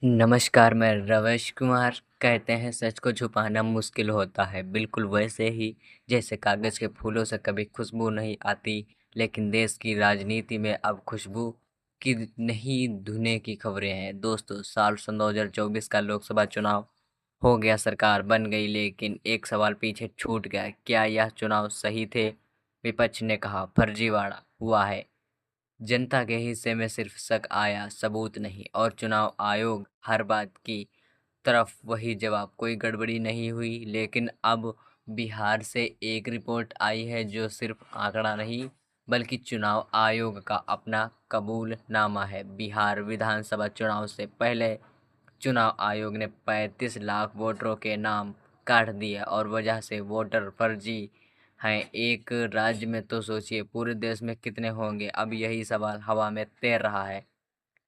नमस्कार, मैं रवेश कुमार। कहते हैं सच को छुपाना मुश्किल होता है, बिल्कुल वैसे ही जैसे कागज़ के फूलों से कभी खुशबू नहीं आती, लेकिन देश की राजनीति में अब खुशबू की नहीं धुएं की खबरें हैं। दोस्तों, साल सन 2024 का लोकसभा चुनाव हो गया, सरकार बन गई, लेकिन एक सवाल पीछे छूट गया। क्या यह चुनाव सही थे? विपक्ष ने कहा फर्जीवाड़ा हुआ है। जनता के हिस्से में सिर्फ शक आया, सबूत नहीं। और चुनाव आयोग हर बात की तरफ वही जवाब, कोई गड़बड़ी नहीं हुई। लेकिन अब बिहार से एक रिपोर्ट आई है जो सिर्फ आंकड़ा नहीं बल्कि चुनाव आयोग का अपना कबूलनामा है। बिहार विधानसभा चुनाव से पहले चुनाव आयोग ने 35 लाख वोटरों के नाम काट दिए और वजह से वोटर फर्जी हैं एक राज्य में, तो सोचिए पूरे देश में कितने होंगे। अब यही सवाल हवा में तैर रहा है।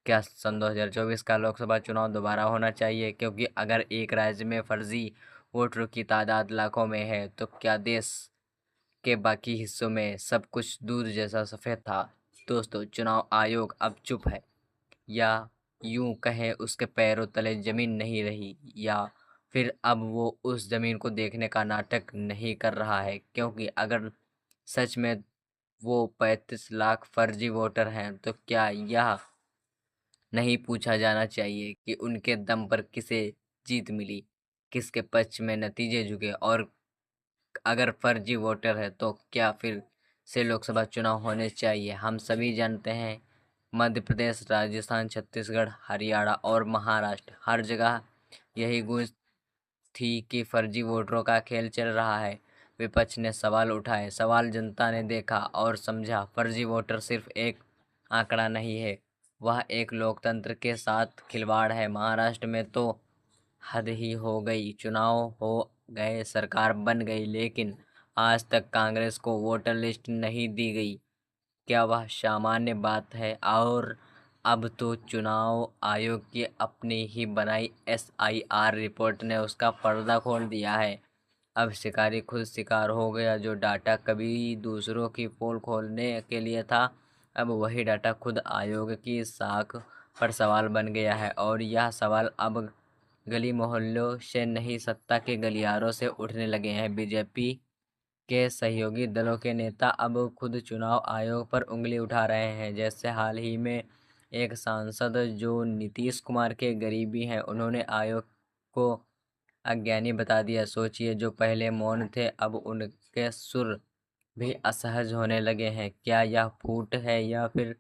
क्या सन 2024 का लोकसभा चुनाव दोबारा होना चाहिए? क्योंकि अगर एक राज्य में फर्जी वोटरों की तादाद लाखों में है, तो क्या देश के बाकी हिस्सों में सब कुछ दूध जैसा सफ़ेद था? दोस्तों, चुनाव आयोग अब चुप है, या यूं कहें उसके पैरों तले ज़मीन नहीं रही, या फिर अब वो उस ज़मीन को देखने का नाटक नहीं कर रहा है। क्योंकि अगर सच में वो 35 लाख फर्जी वोटर हैं, तो क्या यह नहीं पूछा जाना चाहिए कि उनके दम पर किसे जीत मिली, किसके पक्ष में नतीजे झुके? और अगर फर्जी वोटर है तो क्या फिर से लोकसभा चुनाव होने चाहिए? हम सभी जानते हैं, मध्य प्रदेश, राजस्थान, छत्तीसगढ़, हरियाणा और महाराष्ट्र, हर जगह यही गूंज थी कि फर्जी वोटरों का खेल चल रहा है। विपक्ष ने सवाल उठाए, सवाल जनता ने देखा और समझा। फर्जी वोटर सिर्फ एक आंकड़ा नहीं है, वह एक लोकतंत्र के साथ खिलवाड़ है। महाराष्ट्र में तो हद ही हो गई, चुनाव हो गए, सरकार बन गई, लेकिन आज तक कांग्रेस को वोटर लिस्ट नहीं दी गई। क्या वह सामान्य बात है? और अब तो चुनाव आयोग की अपनी ही बनाई SIR रिपोर्ट ने उसका पर्दा खोल दिया है। अब शिकारी खुद शिकार हो गया। जो डाटा कभी दूसरों की पोल खोलने के लिए था, अब वही डाटा खुद आयोग की साख पर सवाल बन गया है। और यह सवाल अब गली मोहल्लों से नहीं, सत्ता के गलियारों से उठने लगे हैं। बीजेपी के सहयोगी दलों के नेता अब खुद चुनाव आयोग पर उंगली उठा रहे हैं। जैसे हाल ही में एक सांसद जो नीतीश कुमार के करीबी हैं, उन्होंने आयोग को अज्ञानी बता दिया। सोचिए, जो पहले मौन थे अब उनके सुर भी असहज होने लगे हैं। क्या यह फूट है या फिर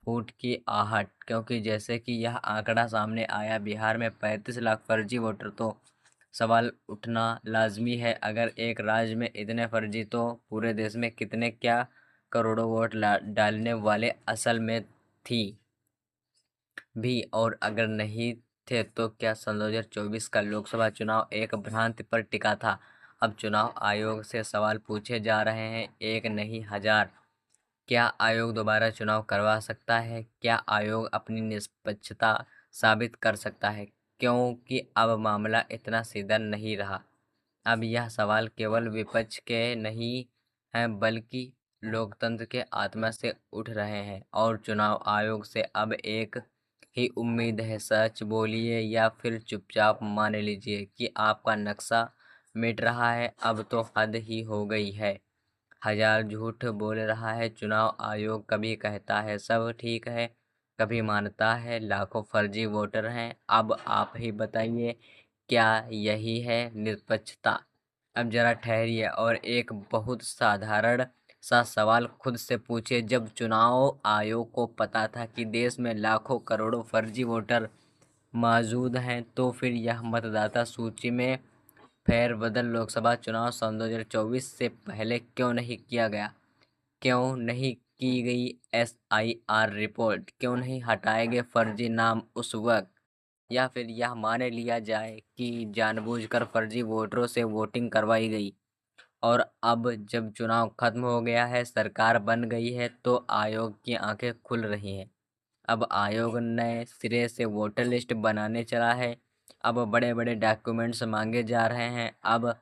फूट की आहट? क्योंकि जैसे कि यह आंकड़ा सामने आया, बिहार में 35 लाख फर्जी वोटर, तो सवाल उठना लाजमी है, अगर एक राज्य में इतने फर्जी, तो पूरे देश में कितने, क्या करोड़ों वोट डालने वाले असल में थी भी? और अगर नहीं थे, तो क्या सन 2024 का लोकसभा चुनाव एक भ्रांति पर टिका था? अब चुनाव आयोग से सवाल पूछे जा रहे हैं, एक नहीं हजार। क्या आयोग दोबारा चुनाव करवा सकता है? क्या आयोग अपनी निष्पक्षता साबित कर सकता है? क्योंकि अब मामला इतना सीधा नहीं रहा। अब यह सवाल केवल विपक्ष के नहीं हैं, बल्कि लोकतंत्र के आत्मा से उठ रहे हैं। और चुनाव आयोग से अब एक ही उम्मीद है, सच बोलिए या फिर चुपचाप मान लीजिए कि आपका नक्शा मिट रहा है। अब तो हद ही हो गई है, हजार झूठ बोल रहा है चुनाव आयोग। कभी कहता है सब ठीक है, कभी मानता है लाखों फर्जी वोटर हैं। अब आप ही बताइए, क्या यही है निष्पक्षता? अब जरा ठहरिए और एक बहुत साधारण सा सवाल खुद से पूछिए, जब चुनाव आयोग को पता था कि देश में लाखों करोड़ों फर्जी वोटर मौजूद हैं, तो फिर यह मतदाता सूची में फेरबदल लोकसभा चुनाव सन 2024 से पहले क्यों नहीं किया गया? क्यों नहीं की गई SIR रिपोर्ट? क्यों नहीं हटाए गए फर्जी नाम उस वक्त? या फिर यह मान लिया जाए कि जानबूझकर फर्जी वोटरों से वोटिंग करवाई गई? और अब जब चुनाव खत्म हो गया है, सरकार बन गई है, तो आयोग की आंखें खुल रही हैं। अब आयोग नए सिरे से वोटर लिस्ट बनाने चला है। अब बड़े बड़े डॉक्यूमेंट्स मांगे जा रहे हैं। अब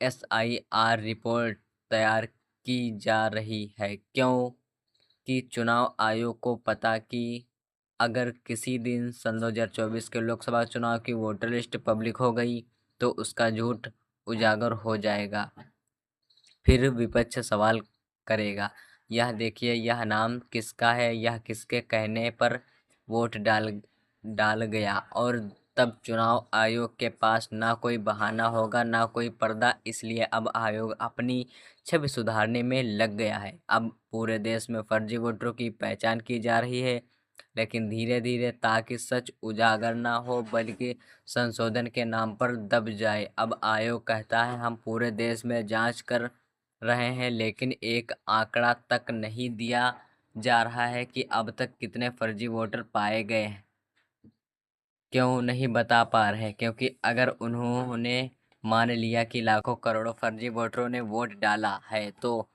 SIR रिपोर्ट तैयार की जा रही है। क्यों? कि चुनाव आयोग को पता कि अगर किसी दिन सन 2024 के लोकसभा चुनाव की वोटर लिस्ट पब्लिक हो गई तो उसका झूठ उजागर हो जाएगा। फिर विपक्ष सवाल करेगा, यह देखिए यह नाम किसका है, यह किसके कहने पर वोट डाल डाल गया। और तब चुनाव आयोग के पास ना कोई बहाना होगा ना कोई पर्दा। इसलिए अब आयोग अपनी छवि सुधारने में लग गया है। अब पूरे देश में फर्जी वोटरों की पहचान की जा रही है, लेकिन धीरे धीरे, ताकि सच उजागर ना हो बल्कि संशोधन के नाम पर दब जाए। अब आयोग कहता है हम पूरे देश में जांच कर रहे हैं, लेकिन एक आंकड़ा तक नहीं दिया जा रहा है कि अब तक कितने फर्जी वोटर पाए गए हैं। क्यों नहीं बता पा रहे? क्योंकि अगर उन्होंने मान लिया कि लाखों करोड़ों फर्जी वोटरों ने वोट डाला है, तो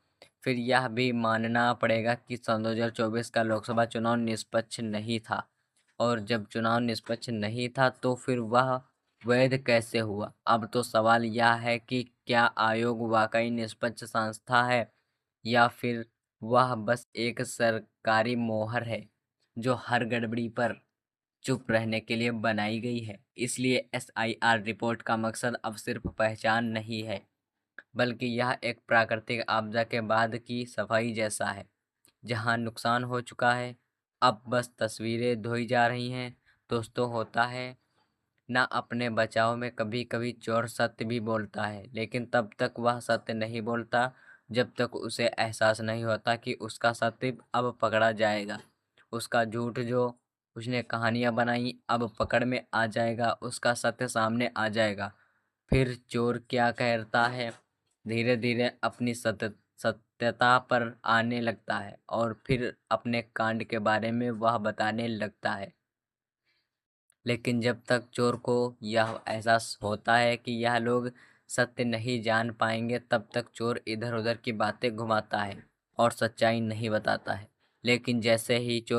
फिर यह भी मानना पड़ेगा कि सन 2024 का लोकसभा चुनाव निष्पक्ष नहीं था। और जब चुनाव निष्पक्ष नहीं था तो फिर वह वैध कैसे हुआ? अब तो सवाल यह है कि क्या आयोग वाकई निष्पक्ष संस्था है, या फिर वह बस एक सरकारी मोहर है जो हर गड़बड़ी पर चुप रहने के लिए बनाई गई है। इसलिए एसआईआर रिपोर्ट का मकसद अब सिर्फ पहचान नहीं है, बल्कि यह एक प्राकृतिक आपदा के बाद की सफाई जैसा है, जहां नुकसान हो चुका है, अब बस तस्वीरें धोई जा रही हैं। दोस्तों, होता है ना, अपने बचाव में कभी कभी चोर सत्य भी बोलता है, लेकिन तब तक वह सत्य नहीं बोलता जब तक उसे एहसास नहीं होता कि उसका सत्य अब पकड़ा जाएगा। उसका झूठ जो उसने कहानियां बनाई अब पकड़ में आ जाएगा, उसका सत्य सामने आ जाएगा। फिर चोर क्या करता है? धीरे धीरे अपनी सत्यता पर आने लगता है और फिर अपने कांड के बारे में वह बताने लगता है। लेकिन जब तक चोर को यह एहसास होता है कि यह लोग सत्य नहीं जान पाएंगे, तब तक चोर इधर उधर की बातें घुमाता है और सच्चाई नहीं बताता है। लेकिन जैसे ही चोर